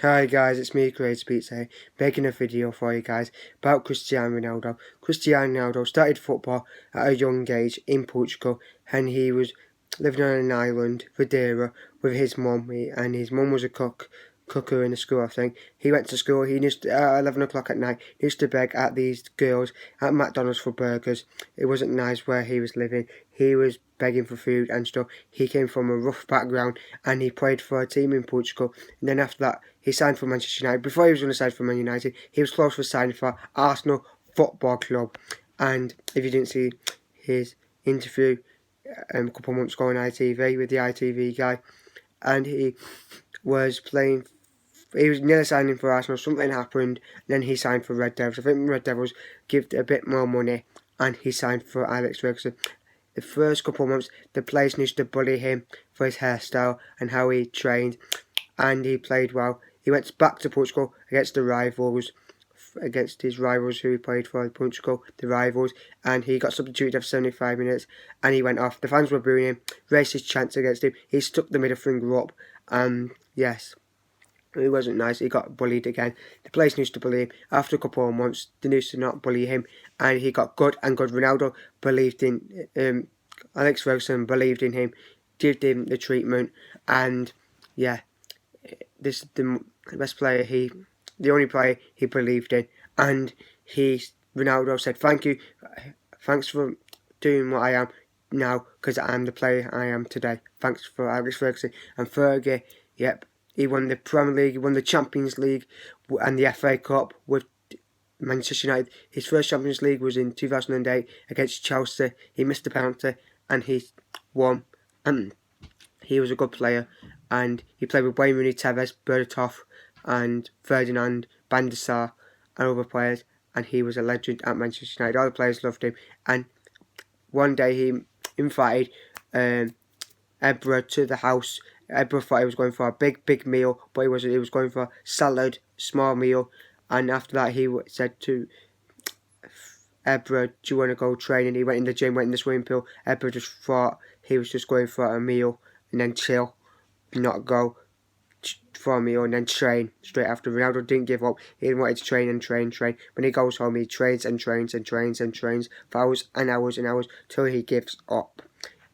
Hi guys, it's me, Creator Pizza here, making a video for you guys about Cristiano Ronaldo. Cristiano Ronaldo started football at a young age in Portugal, and he was living on an island, Madeira, with his mum, and his mum was a cooker in the school, I think. He went to school, he used to, at 11 o'clock at night, he used to beg at these girls at McDonald's for burgers. It wasn't nice where he was living. He was begging for food and stuff. He came from a rough background, and he played for a team in Portugal, and then after that he signed for Manchester United. Before he was going to sign for Man United, he was close for signing for Arsenal Football Club. And if you didn't see his interview a couple of months ago on ITV with the ITV guy, and he was playing. He was nearly signing for Arsenal. Something happened, and then he signed for Red Devils. I think Red Devils gave a bit more money, and he signed for Alex Ferguson. The first couple of months, the players used to bully him for his hairstyle and how he trained, and he played well. He went back to Portugal against his rivals who he played for in Portugal, the rivals, and he got substituted after 75 minutes, and he went off. The fans were booing him, raised his chance against him. He stuck the middle finger up, and yes, it wasn't nice. He got bullied again. The players used to bully him. After a couple of months, they used to not bully him, and he got good and good. Ronaldo believed in Alex Ferguson believed in him, gave him the treatment, and yeah, this is the best player the only player he believed in, and Ronaldo said, thanks for doing what I am now, because I'm the player I am today. Thanks for Alex Ferguson. And Fergie, yep, he won the Premier League, he won the Champions League and the FA Cup with Manchester United. His first Champions League was in 2008 against Chelsea. He missed the penalty and he won, and he was a good player, and he played with Wayne Rooney, Tevez, Berbatov and Ferdinand, Van der Sar and other players, and he was a legend at Manchester United. All the players loved him, and one day he invited Ebra to the house. Ebra thought he was going for a big meal, but he wasn't. He was going for salad, small meal, and after that he said to Ebra, do you want to go training? He went in the gym, went in the swimming pool. Ebra just thought he was just going for a meal and then chill, not go for a meal and then train straight after. Ronaldo didn't give up. He wanted to train and train. When he goes home, he trains and trains for hours and hours and hours till he gives up.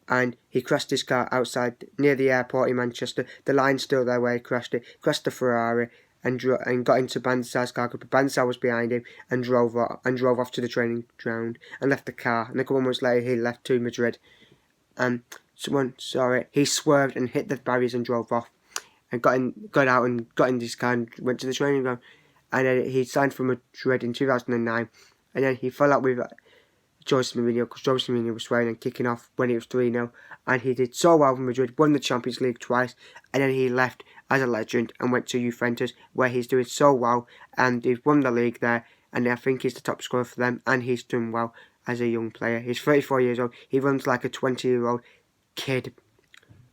And he crashed his car outside near the airport in Manchester. The line's still there where he crashed it. Crashed the Ferrari and got into Van der Sar's car. Van der Sar was behind him and drove off to the training ground and left the car. And a couple of months later, he left to Madrid. And someone saw it. He swerved and hit the barriers and drove off. And got out and got in his car and went to the training ground. And then he signed for Madrid in 2009. And then he fell out with Jose Mourinho, because Jose Mourinho was swearing and kicking off when it was 3-0. And he did so well for Madrid, won the Champions League twice. And then he left as a legend and went to Juventus, where he's doing so well. And he's won the league there. And I think he's the top scorer for them. And he's done well as a young player. He's 34 years old. He runs like a 20-year-old kid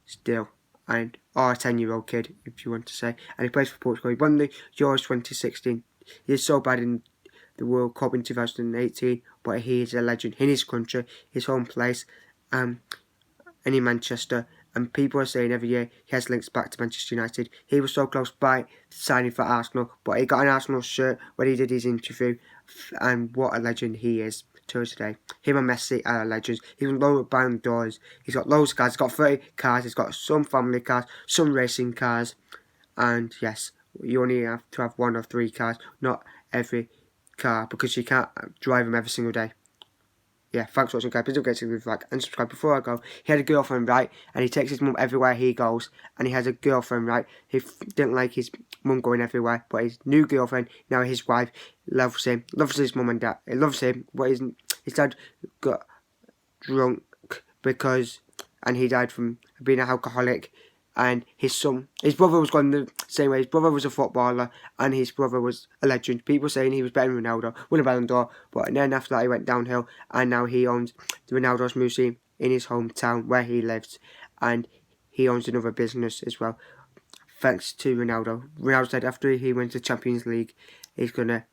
still, or a 10-year-old kid, if you want to say. And he plays for Portugal. He won the Euros 2016. He is so bad in the World Cup in 2018, but he is a legend in his country, his home place, and in Manchester. And people are saying every year he has links back to Manchester United. He was so close by signing for Arsenal, but he got an Arsenal shirt when he did his interview. And what a legend he is to us today. Him and Messi are legends. He's won loads of Ballon d'Ors. He's got loads of cars. He's got 30 cars. He's got some family cars, some racing cars. And yes, you only have to have 1 or 3 cars, not every car, because you can't drive them every single day. Yeah, thanks for watching, guys. Please don't forget to leave a like and subscribe. Before I go, he had a girlfriend, right? And he takes his mum everywhere he goes. And he has a girlfriend, right? He didn't like his mum going everywhere, but his new girlfriend, now his wife, loves him, loves his mum and dad. He loves him, but his dad got drunk and he died from being an alcoholic. And his brother was going the same way. His brother was a footballer, and his brother was a legend. People saying he was better than Ronaldo, won a Ballon d'Or, but then after that he went downhill, and now he owns the Ronaldo's Museum in his hometown where he lives, and he owns another business as well, thanks to Ronaldo. Ronaldo said after he wins the Champions League, he's going to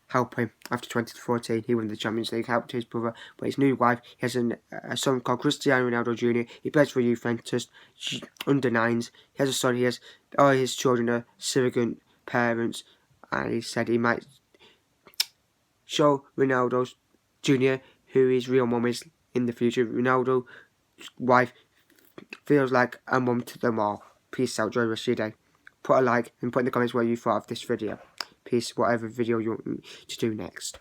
help him. After 2014, he won the Champions League, helped his brother, but his new wife, he has a son called Cristiano Ronaldo Jr. He plays for Juventus, under 9s. He has a son, all his children are surrogate parents, and he said he might show Ronaldo's Jr. who his real mum is in the future. Ronaldo's wife feels like a mum to them all. Peace out, enjoy the rest of your day. Put a like and put in the comments what you thought of this video. Peace, whatever video you want me to do next.